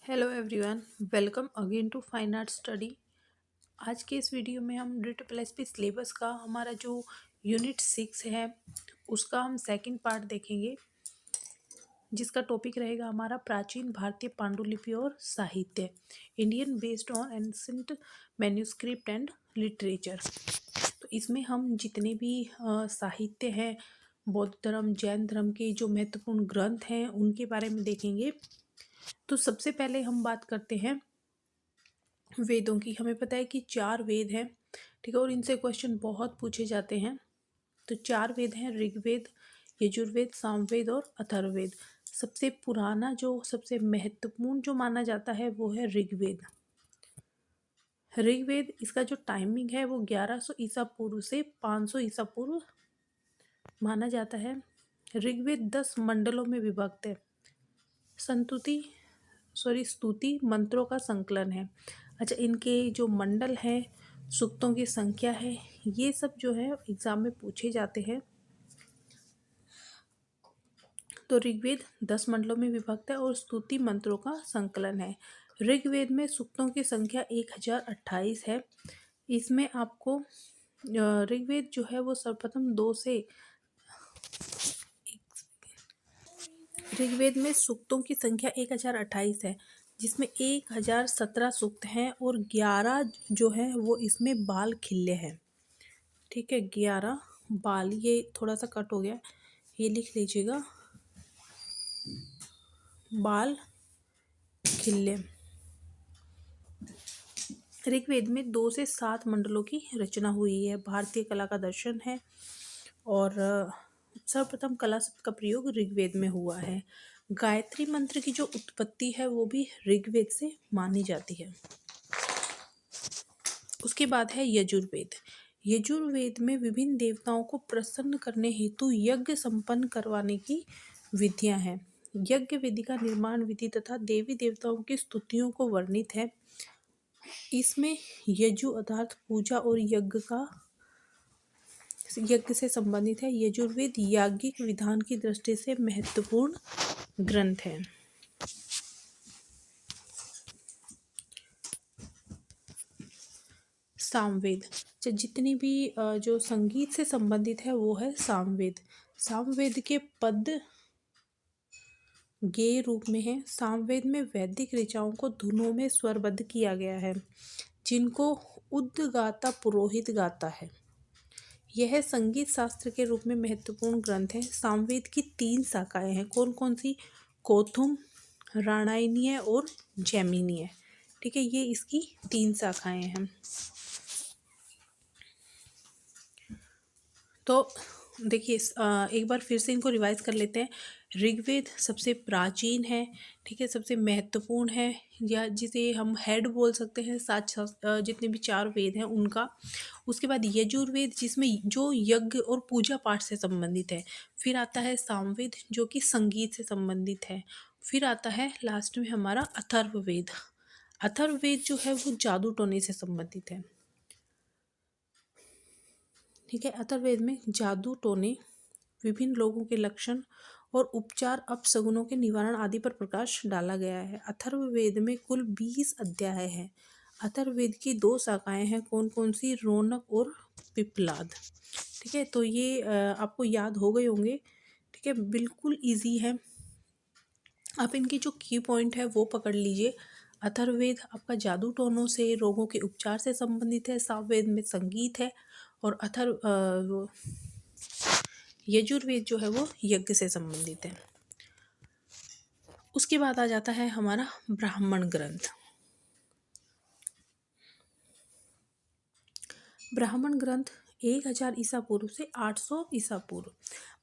Hello everyone, welcome again to fine art study. आज के इस वीडियो में हम DPPL सिलेबस का हमारा जो यूनिट 6 है उसका हम सेकंड पार्ट देखेंगे, जिसका टॉपिक रहेगा हमारा प्राचीन भारतीय पांडुलिपि और साहित्य, Indian based on ancient manuscript and literature. तो इसमें हम जितने भी साहित्य हैं, बौद्ध धर्म, जैन धर्म के जो महत्वपूर्ण ग्रंथ हैं उनके बारे में देखेंगे। तो सबसे पहले हम बात करते हैं वेदों की। हमें पता है कि 4 वेद हैं, ठीक है, और इनसे क्वेश्चन बहुत पूछे जाते हैं। तो 4 वेद हैं, ऋग्वेद, यजुर्वेद, सामवेद और अथर्ववेद। सबसे पुराना जो सबसे महत्वपूर्ण जो माना जाता है वो है ऋग्वेद। ऋग्वेद, इसका जो टाइमिंग है वो 1100 ईसा पूर्व से 500 ईसा पूर्व माना जाता है। ऋग्वेद 10 मंडलों में विभक्त है। स्तुति मंत्रों का संकलन है। अच्छा, इनके जो मंडल हैं, सूक्तों की संख्या है, ये सब जो है एग्जाम में पूछे जाते हैं। तो ऋग्वेद 10 मंडलों में विभक्त है और स्तुति मंत्रों का संकलन है। ऋग्वेद में सूक्तों की संख्या 1028 है। इसमें आपको ऋग्वेद जो है वो सर्वप्रथम ऋग्वेद में सूक्तों की संख्या 1028 है, जिसमें 1017 सूक्त हैं और 11 जो है वो इसमें बाल खिल्ले हैं। ठीक है, 11 बाल, ये थोड़ा सा कट हो गया, ये लिख लीजिएगा, बाल खिल्ले। ऋग्वेद में 2 से 7 मंडलों की रचना हुई है। भारतीय कला का दर्शन है और सर्वप्रथम कला शब्द का प्रयोग ऋग्वेद में हुआ है। गायत्री मंत्र की जो उत्पत्ति है वो भी ऋग्वेद से मानी जाती है। उसके बाद है यजुर्वेद। यजुर्वेद में विभिन्न देवताओं को प्रसन्न करने हेतु यज्ञ संपन्न करवाने की विधियां हैं। यज्ञ विधि का निर्माण विधि तथा देवी देवताओं की स्तुतियों को वर्णित है। इसमें यजु अर्थात पूजा और यज्ञ से संबंधित है। यजुर्वेद याज्ञिक विधान की दृष्टि से महत्वपूर्ण ग्रंथ है। सामवेद, जितनी भी जो संगीत से संबंधित है वो है सामवेद। सामवेद के पद गेय रूप में है। सामवेद में वैदिक ऋचाओं को धुनों में स्वरबद्ध किया गया है, जिनको उद्गाता पुरोहित गाता है। यह संगीत शास्त्र के रूप में महत्वपूर्ण ग्रंथ है। सामवेद की 3 शाखाएं हैं। कौन कौन सी? कौथुम, राणायनीय और जैमिनीय। ठीक है, ये इसकी 3 शाखाएं हैं। तो देखिए, एक बार फिर से इनको रिवाइज कर लेते हैं। ऋग्वेद सबसे प्राचीन है, ठीक है, सबसे महत्वपूर्ण है, या जिसे हम हेड बोल सकते हैं जितने भी 4 वेद हैं उनका। उसके बाद यजुर्वेद, जिसमें जो यज्ञ और पूजा पाठ से संबंधित है। फिर आता है सामवेद, जो कि संगीत से संबंधित है। फिर आता है लास्ट में हमारा अथर्ववेद। अथर्ववेद जो है वो जादू टोने से संबंधित है। ठीक है, अथर्ववेद में जादू टोने, विभिन्न लोगों के लक्षण और उपचार, अपशगुनों के निवारण आदि पर प्रकाश डाला गया है। अथर्ववेद में कुल 20 अध्याय हैं। अथर्ववेद की 2 शाखाएं हैं। कौन कौन सी? रौनक और पिप्पलाद। ठीक है, तो ये आपको याद हो गए होंगे। ठीक है, बिल्कुल इजी है। आप इनकी जो की पॉइंट है वो पकड़ लीजिए। अथर्ववेद आपका जादू टोनों से, रोगों के उपचार से संबंधित है। सामवेद में संगीत है और यजुर्वेद जो है वो यज्ञ से संबंधित है। उसके बाद आ जाता है हमारा ब्राह्मण ग्रंथ। ब्राह्मण ग्रंथ 1000 ईसा पूर्व से 800 ईसा पूर्व।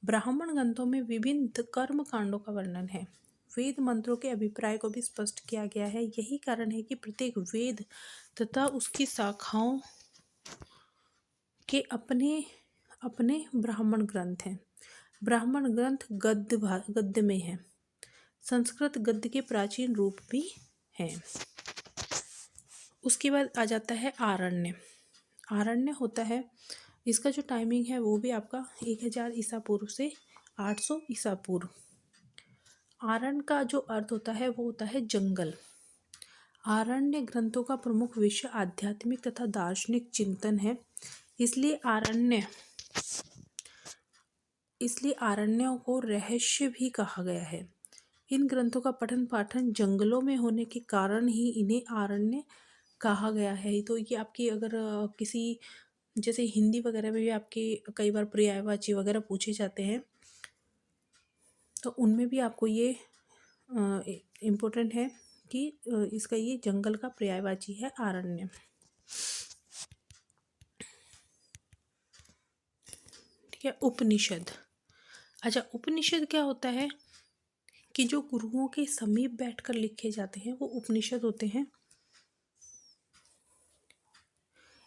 ब्राह्मण ग्रंथों में विभिन्न कर्म कांडों का वर्णन है। वेद मंत्रों के अभिप्राय को भी स्पष्ट किया गया है। यही कारण है कि प्रत्येक वेद तथा उसकी शाखाओं के अपने अपने ब्राह्मण ग्रंथ हैं। ब्राह्मण ग्रंथ गद्य में है। संस्कृत गद्य के प्राचीन रूप भी हैं। उसके बाद आ जाता है आरण्य। आरण्य होता है, इसका जो टाइमिंग है वो भी आपका 1000 ईसा पूर्व से 800 ईसा पूर्व। आरण्य का जो अर्थ होता है वो होता है जंगल। आरण्य ग्रंथों का प्रमुख विषय आध्यात्मिक तथा दार्शनिक चिंतन है। इसलिए आरण्यों को रहस्य भी कहा गया है। इन ग्रंथों का पठन पाठन जंगलों में होने के कारण ही इन्हें आरण्य कहा गया है। तो ये आपकी अगर किसी जैसे हिंदी वगैरह में भी आपके कई बार पर्यायवाची वगैरह पूछे जाते हैं, तो उनमें भी आपको ये इम्पोर्टेंट है कि इसका ये जंगल का पर्यायवाची है आरण्य। ठीक है। उपनिषद। अच्छा, उपनिषद क्या होता है कि जो गुरुओं के समीप बैठकर लिखे जाते हैं वो उपनिषद होते हैं।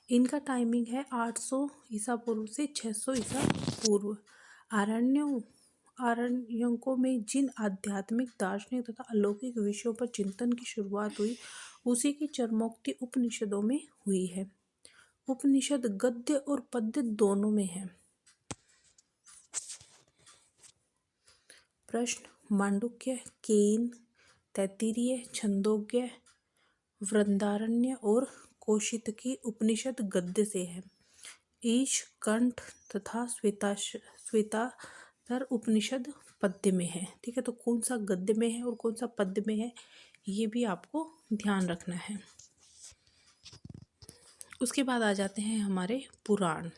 इनका टाइमिंग है 800 ईसा पूर्व से 600 ईसा पूर्व। आरण्यकों में जिन आध्यात्मिक दार्शनिक तथा अलौकिक विषयों पर चिंतन की शुरुआत हुई उसी की चरमोक्ति उपनिषदों में हुई है। उपनिषद गद्य और पद्य दोनों में है। प्रश्न। मांडुक्य, केन, तैत्तिरीय, छंदोग्य, वृंदारण्य और कौशितकी उपनिषद गद्य से है। ईश, कंठ तथा श्वेताश्वतर उपनिषद पद्य में है। ठीक है। तो कौन सा गद्य में है और कौन सा पद्य में है ये भी आपको ध्यान रखना है। उसके बाद आ जाते हैं हमारे पुराण।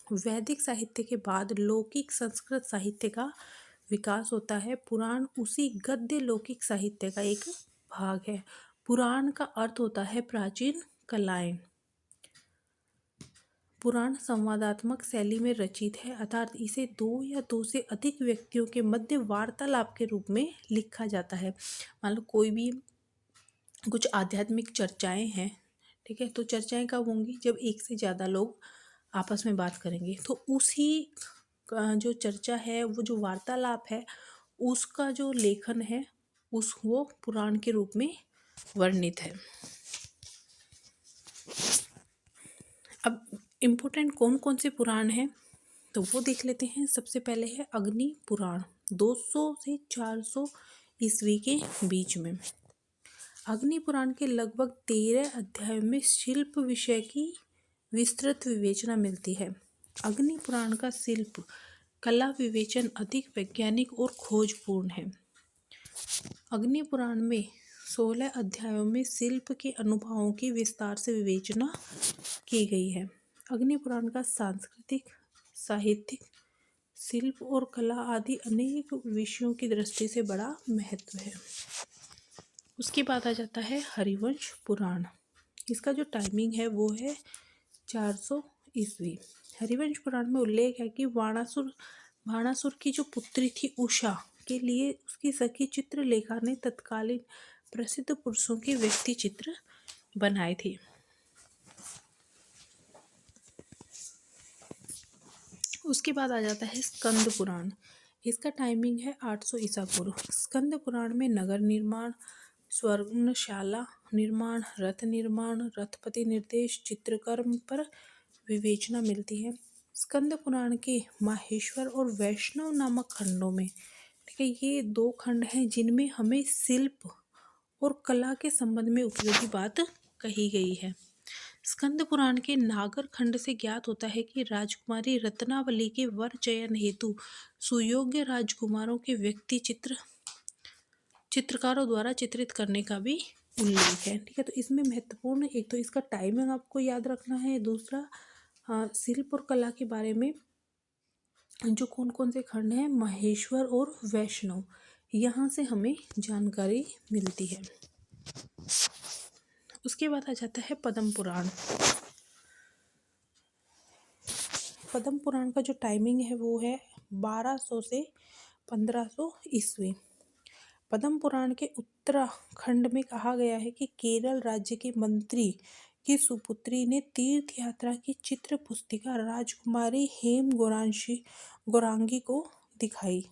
वैदिक साहित्य के बाद लौकिक संस्कृत साहित्य का विकास होता है। पुराण उसी गद्य लौकिक साहित्य का एक भाग है। पुराण का अर्थ होता है प्राचीन कलाएं। पुराण संवादात्मक शैली में रचित है, अर्थात इसे दो या दो से अधिक व्यक्तियों के मध्य वार्तालाप के रूप में लिखा जाता है। मान लो कोई भी कुछ आध्यात्मिक चर्चाएं हैं, ठीक है, तो चर्चाएं कब होंगी? जब एक से ज़्यादा लोग आपस में बात करेंगे। तो उसी जो चर्चा है, वो जो वार्तालाप है, उसका जो लेखन है वो पुराण के रूप में वर्णित है। अब इम्पोर्टेंट कौन कौन से पुराण हैं तो वो देख लेते हैं। सबसे पहले है अग्नि पुराण, 200 से 400 ईस्वी के बीच में। अग्नि पुराण के लगभग 13 अध्यायों में शिल्प विषय की विस्तृत विवेचना मिलती है। अग्नि पुराण का शिल्प कला विवेचन अधिक वैज्ञानिक और खोजपूर्ण है। अग्नि पुराण में 16 अध्यायों में शिल्प के अनुभवों की विस्तार से विवेचना की गई है। अग्नि पुराण का सांस्कृतिक, साहित्यिक, शिल्प और कला आदि अनेक विषयों की दृष्टि से बड़ा महत्व है। उसके बाद आ जाता है हरिवंश पुराण। इसका जो टाइमिंग है वो है 400 ईस्वी। हरिवंश पुराण में उल्लेख है कि बाणासुर की जो पुत्री थी उषा के लिए उसकी सखी चित्रलेखा ने तत्कालीन प्रसिद्ध पुरुषों के व्यक्ति चित्र बनाए थे। उसके बाद आ जाता है स्कंद पुराण। इसका टाइमिंग है 800 ईसा पूर्व। स्कंद पुराण में नगर निर्माण, स्वर्णशाला निर्माण, रथ निर्माण, रथपति निर्देश, चित्रकर्म पर विवेचना मिलती है। स्कंद पुराण के माहेश्वर और वैष्णव नामक खंडों में, ठीक है, ये दो खंड हैं जिनमें हमें शिल्प और कला के संबंध में उपयोगी बात कही गई है। स्कंद पुराण के नागर खंड से ज्ञात होता है कि राजकुमारी रत्नावली के वर चयन हेतु सुयोग्य राजकुमारों के व्यक्ति चित्रकारों द्वारा चित्रित करने का भी उल्लेख है। ठीक है। तो इसमें महत्वपूर्ण एक तो इसका टाइमिंग आपको याद रखना है, दूसरा शिल्प और कला के बारे में जो कौन कौन से खंड हैं, महेश्वर और वैष्णव, यहाँ से हमें जानकारी मिलती है। उसके बाद आ जाता है पद्म पुराण। पद्म पुराण का जो टाइमिंग है वो है 1200 से 1500 ईस्वी। पद्म पुराण के उत्तराखंड में कहा गया है कि केरल राज्य के मंत्री की सुपुत्री ने तीर्थ यात्रा की चित्र पुस्तिका राजकुमारी हेम गौरांगी को दिखाई।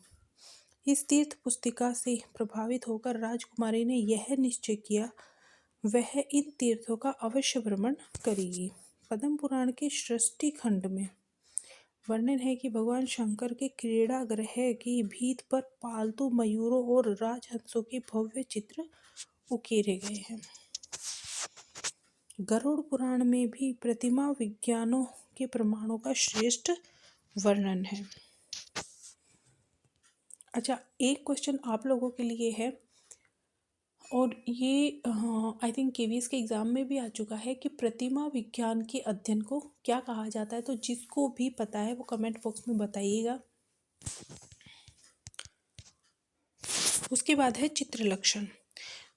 इस तीर्थ पुस्तिका से प्रभावित होकर राजकुमारी ने यह निश्चय किया वह इन तीर्थों का अवश्य भ्रमण करेगी। पद्म पुराण के सृष्टि खंड में वर्णन है कि भगवान शंकर के क्रीड़ा गृह की भीत पर पालतू मयूरों और राजहंसों के भव्य चित्र उकेरे गए हैं। गरुड़ पुराण में भी प्रतिमा विज्ञानों के प्रमाणों का श्रेष्ठ वर्णन है। अच्छा, एक क्वेश्चन आप लोगों के लिए है, और ये आई थिंक केवीएस के एग्ज़ाम में भी आ चुका है कि प्रतिमा विज्ञान के अध्ययन को क्या कहा जाता है। तो जिसको भी पता है वो कमेंट बॉक्स में बताइएगा। उसके बाद है चित्र लक्षण।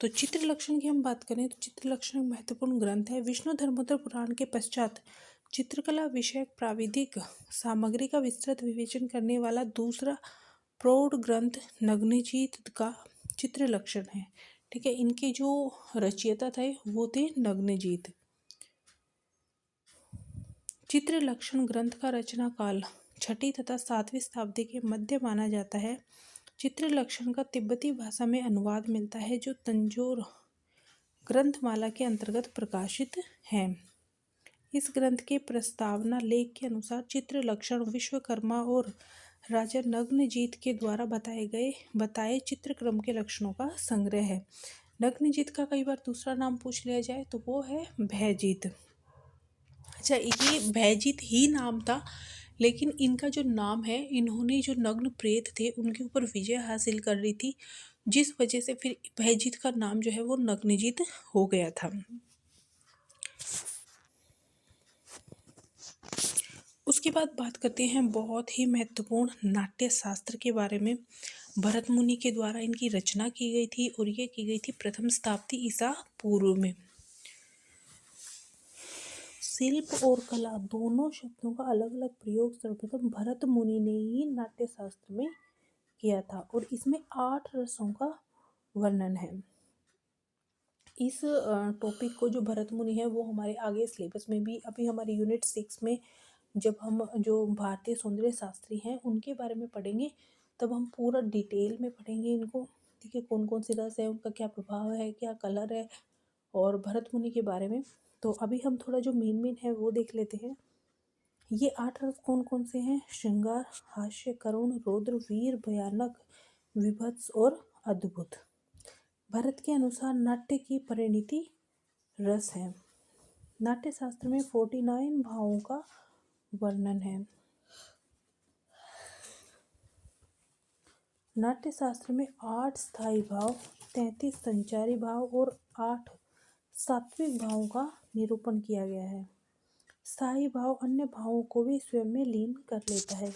तो चित्र लक्षण की हम बात करें तो चित्र लक्षण एक महत्वपूर्ण ग्रंथ है। विष्णु धर्मोत्तर पुराण के पश्चात चित्रकला विषयक प्राविधिक सामग्री का विस्तृत विवेचन करने वाला दूसरा प्रौढ़ ग्रंथ नग्नजित का चित्र लक्षण है। ठीक है, इनके जो रचयिता थे वो थे नग्नजित। चित्र लक्षण ग्रंथ का रचना काल 6ठी तथा 7वीं शताब्दी के मध्य माना जाता है। चित्र लक्षण का तिब्बती भाषा में अनुवाद मिलता है जो तंजौर ग्रंथमाला के अंतर्गत प्रकाशित है। इस ग्रंथ के प्रस्तावना लेख के अनुसार चित्र लक्षण विश्वकर्मा और राजा नग्नजित के द्वारा बताए चित्रक्रम के लक्षणों का संग्रह है। नग्नजित का कई बार दूसरा नाम पूछ लिया जाए तो वो है भयजित। अच्छा, ये भयजित ही नाम था, लेकिन इनका जो नाम है, इन्होंने जो नग्न प्रेत थे उनके ऊपर विजय हासिल कर रही थी, जिस वजह से फिर भयजित का नाम जो है वो नग्नजित हो गया था। उसके बाद बात करते हैं बहुत ही महत्वपूर्ण नाट्य शास्त्र के बारे में। भरत मुनि के द्वारा इनकी रचना की गई थी और ये की गई थी प्रथम शताब्दी ईसा पूर्व में। शिल्प और कला दोनों शब्दों का अलग अलग प्रयोग सर्वप्रथम भरत मुनि ने ही नाट्य शास्त्र में किया था और इसमें 8 रसों का वर्णन है। इस टॉपिक को जो भरत मुनि है वो हमारे आगे सिलेबस में भी, अभी हमारे यूनिट 6 में जब हम जो भारतीय सौंदर्य शास्त्री हैं उनके बारे में पढ़ेंगे तब हम पूरा डिटेल में पढ़ेंगे इनको। ठीक है, कौन कौन सी रस है, उनका क्या प्रभाव है, क्या कलर है, और भरत मुनि के बारे में। तो अभी हम थोड़ा जो मेन है वो देख लेते हैं। ये 8 रस कौन कौन से हैं? श्रृंगार, हास्य, करुण, रौद्र, वीर, भयानक, विभत्स और अद्भुत। भरत के अनुसार नाट्य की परिणति रस है। नाट्य शास्त्र में 49 भावों का वर्णन है। नाट्य शास्त्र में 8 स्थायी भाव, 33 संचारी भाव और 8 सात्विक भावों का निरूपण किया गया है। स्थायी भाव अन्य भावों को भी स्वयं में लीन कर लेता है।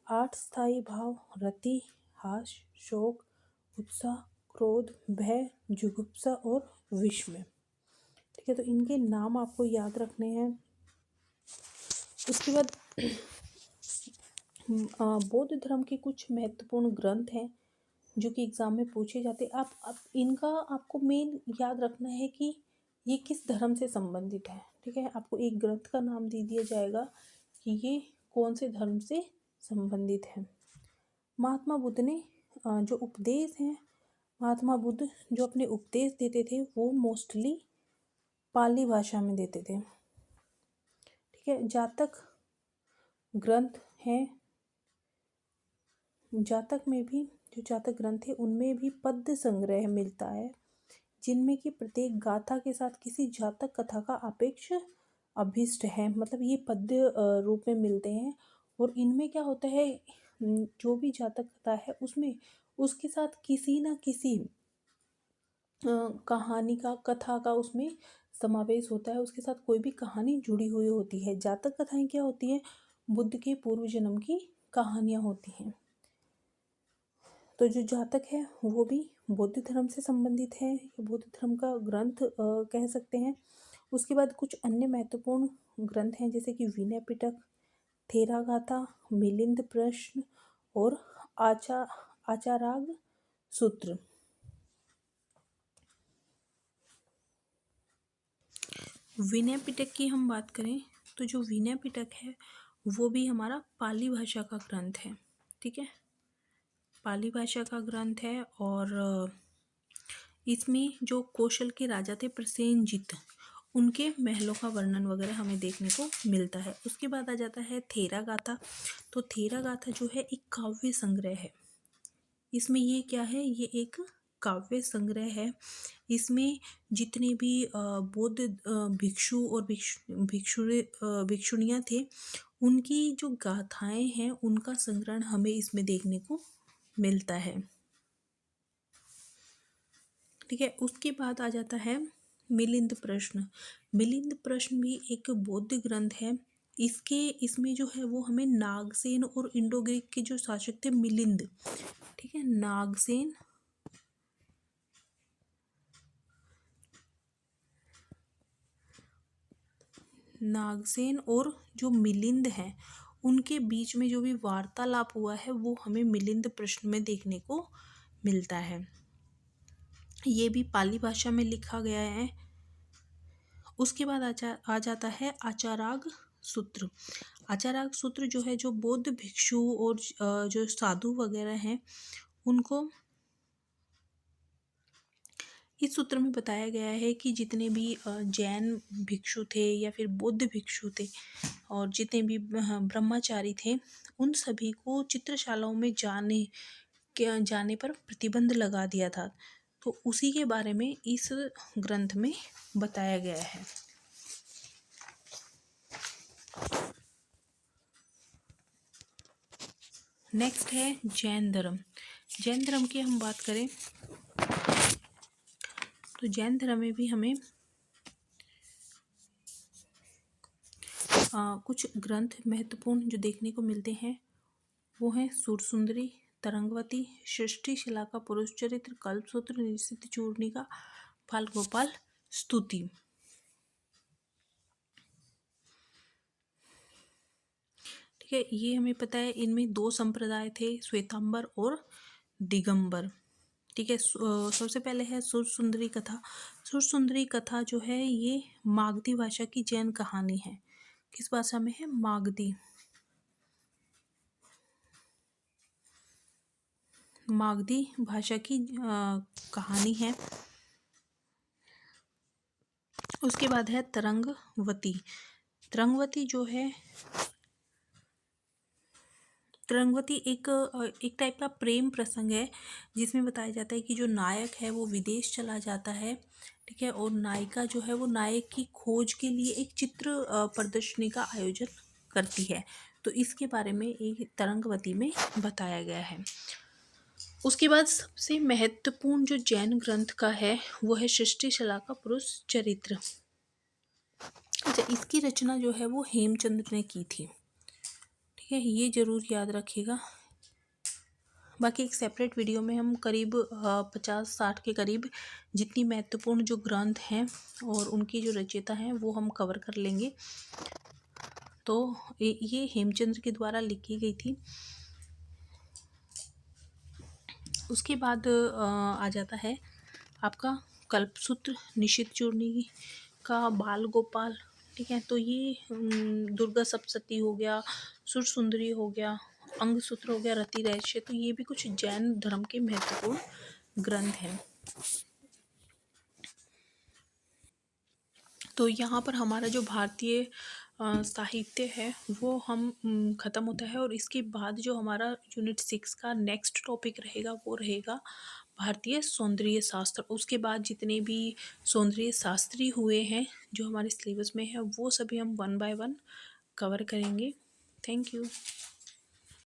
8 स्थायी भाव रति, हास्य, शोक, उत्साह, क्रोध, भय, जुगुप्सा और विस्मय। ठीक है, तो इनके नाम आपको याद रखने हैं। उसके बाद बौद्ध धर्म के कुछ महत्वपूर्ण ग्रंथ हैं जो कि एग्ज़ाम में पूछे जाते हैं। आप इनका आपको मेन याद रखना है कि ये किस धर्म से संबंधित है। ठीक है, आपको एक ग्रंथ का नाम दे दिया जाएगा कि ये कौन से धर्म से संबंधित है। महात्मा बुद्ध ने जो उपदेश हैं, महात्मा बुद्ध जो अपने उपदेश देते थे वो मोस्टली पाली भाषा में देते थे। ठीक है, जातक ग्रंथ हैं, जातक में भी जो जातक ग्रंथ है उनमें भी पद्य संग्रह मिलता है जिनमें कि प्रत्येक गाथा के साथ किसी जातक कथा का अपेक्ष अभिष्ट है। मतलब ये पद्य रूप में मिलते हैं और इनमें क्या होता है, जो भी जातक कथा है उसमें उसके साथ किसी ना किसी कहानी का, कथा का उसमें समावेश होता है। उसके साथ कोई भी कहानी जुड़ी हुई होती है। जातक कथाएं क्या होती हैं? बुद्ध के पूर्व जन्म की कहानियाँ होती हैं। तो जो जातक है वो भी बौद्ध धर्म से संबंधित है, बौद्ध धर्म का ग्रंथ कह सकते हैं। उसके बाद कुछ अन्य महत्वपूर्ण ग्रंथ हैं जैसे कि विनय पिटक, थेरागाथा, मिलिंद प्रश्न और आचाराग सूत्र। विनय पिटक की हम बात करें तो जो विनय पिटक है वो भी हमारा पाली भाषा का ग्रंथ है। ठीक है, पाली भाषा का ग्रंथ है और इसमें जो कौशल के राजा थे प्रसेनजित, उनके महलों का वर्णन वगैरह हमें देखने को मिलता है। उसके बाद आ जाता है थेरागाथा। तो थेरागाथा जो है एक काव्य संग्रह है। इसमें ये क्या है, ये एक काव्य संग्रह है। इसमें जितने भी बौद्ध भिक्षु और भिक्षुणियाँ थे, उनकी जो गाथाएं हैं उनका संग्रहण हमें इसमें देखने को मिलता है। ठीक है, उसके बाद आ जाता है मिलिंद प्रश्न। मिलिंद प्रश्न भी एक बौद्ध ग्रंथ है। इसमें जो है वो हमें नागसेन और इंडो ग्रीक के जो शासक थे मिलिंद, ठीक है, नागसेन और जो मिलिंद हैं उनके बीच में जो भी वार्तालाप हुआ है वो हमें मिलिंद प्रश्न में देखने को मिलता है। ये भी पाली भाषा में लिखा गया है। उसके बाद आ जाता है आचाराग सूत्र। आचाराग सूत्र जो है, जो बौद्ध भिक्षु और जो साधु वगैरह हैं उनको इस सूत्र में बताया गया है कि जितने भी जैन भिक्षु थे या फिर बौद्ध भिक्षु थे और जितने भी ब्रह्मचारी थे, उन सभी को चित्रशालाओं में जाने पर प्रतिबंध लगा दिया था। तो उसी के बारे में इस ग्रंथ में बताया गया है। नेक्स्ट है जैन धर्म। जैन धर्म की हम बात करें तो जैन धर्म में भी हमें कुछ ग्रंथ महत्वपूर्ण जो देखने को मिलते हैं वो हैं सुरसुंदरी, तरंगवती, सृष्टि शिला का पुरुष चरित्र, कल्पसूत्र, निशित चूर्णिका, बाल गोपाल स्तुति। ठीक है, ये हमें पता है। इनमें 2 संप्रदाय थे, श्वेतांबर और दिगंबर। ठीक है, सबसे पहले है सुरसुंदरी कथा। सुरसुंदरी कथा जो है ये मागधी भाषा की जैन कहानी है। किस भाषा में है? मागधी भाषा की कहानी है। उसके बाद है तरंगवती। तरंगवती जो है, तरंगवती एक टाइप का प्रेम प्रसंग है जिसमें बताया जाता है कि जो नायक है वो विदेश चला जाता है, ठीक है, और नायिका जो है वो नायक की खोज के लिए एक चित्र प्रदर्शनी का आयोजन करती है। तो इसके बारे में एक तरंगवती में बताया गया है। उसके बाद सबसे महत्वपूर्ण जो जैन ग्रंथ का है वो है सृष्टि शिला का पुरुष चरित्र। अच्छा, इसकी रचना जो है वो हेमचंद्र ने की थी। ठीक है, ये जरूर याद रखिएगा। बाकी एक सेपरेट वीडियो में हम करीब 50-60 के करीब जितनी महत्वपूर्ण जो ग्रंथ हैं और उनकी जो रचयिता हैं वो हम कवर कर लेंगे। तो ये हेमचंद्र के द्वारा लिखी गई थी। उसके बाद आ जाता है आपका कल्पसूत्र, निशित चूर्णी का, बाल गोपाल। ठीक है, तो ये दुर्गा सप्तशती हो गया, सुरसुंदरी हो गया, अंग सूत्र हो गया, रति रहस्य। तो ये भी कुछ जैन धर्म के महत्वपूर्ण ग्रंथ हैं। तो यहाँ पर हमारा जो भारतीय साहित्य है वो हम ख़त्म होता है। और इसके बाद जो हमारा यूनिट 6 का नेक्स्ट टॉपिक रहेगा वो रहेगा भारतीय सौंदर्य शास्त्र। उसके बाद जितने भी सौंदर्य शास्त्री हुए हैं जो हमारे सिलेबस में है वो सभी हम 1 बाय 1 कवर करेंगे। Thank you.